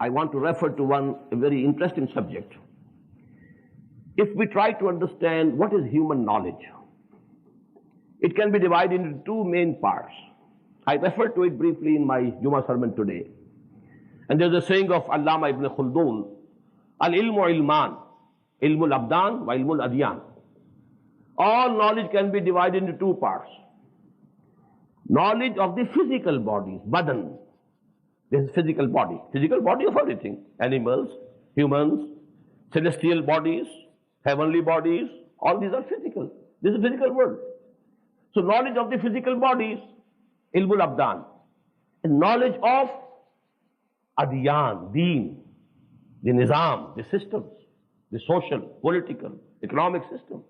I want to refer to a very interesting subject. If we try to understand what is human knowledge, it can be divided into two main parts. I referred to it briefly in my Jummah sermon today. And there's a saying of Allama ibn Khaldun, al-ilmu ilman, ilmul abdan wa ilmul adyan. All knowledge can be divided into two parts. Knowledge of the physical bodies, badan. This is physical body of everything. Animals, humans, celestial bodies, heavenly bodies, all these are physical. This is physical world. So knowledge of the physical bodies, ilmul abdan. And knowledge of adyan, deen, the nizam, the systems, the social, political, economic system,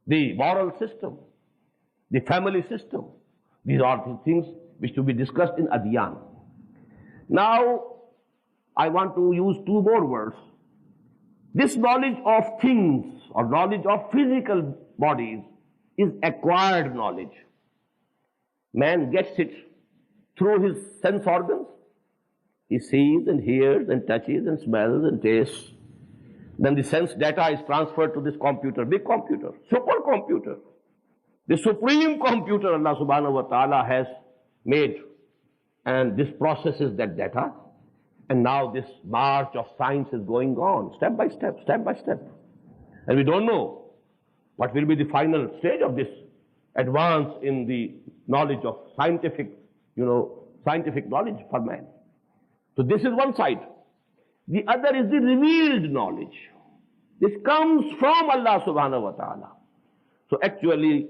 the moral system, the family system. These are the things which to be discussed in adyan. Now, I want to use two more words. This knowledge of things or knowledge of physical bodies is acquired knowledge. Man gets it through his sense organs. He sees and hears and touches and smells and tastes. Then the sense data is transferred to this computer, big computer, supercomputer. The supreme computer Allah subhanahu wa ta'ala has made, and this processes that data. And now this march of science is going on, step by step, step by step. And we don't know what will be the final stage of this advance in the knowledge of scientific knowledge for man. So this is one side. The other is the revealed knowledge. This comes from Allah subhanahu wa ta'ala. So actually,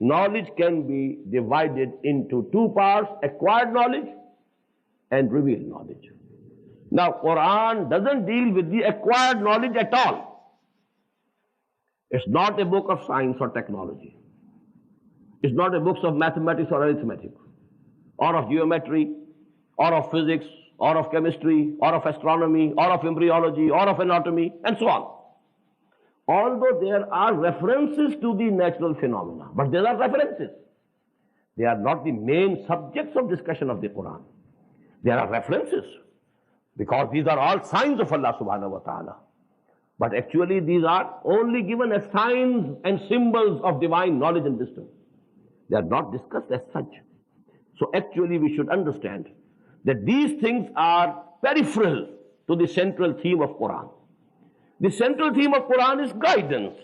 knowledge can be divided into two parts, acquired knowledge and revealed knowledge. Now, Quran doesn't deal with the acquired knowledge at all. It's not a book of science or technology. It's not a book of mathematics or arithmetic, or of geometry, or of physics, or of chemistry, or of astronomy, or of embryology, or of anatomy, and so on. Although there are references to the natural phenomena, but there are references. They are not the main subjects of discussion of the Quran. There are references, because these are all signs of Allah subhanahu wa ta'ala. But actually these are only given as signs and symbols of divine knowledge and wisdom. They are not discussed as such. So actually we should understand that these things are peripheral to the central theme of Quran. The central theme of Quran is guidance.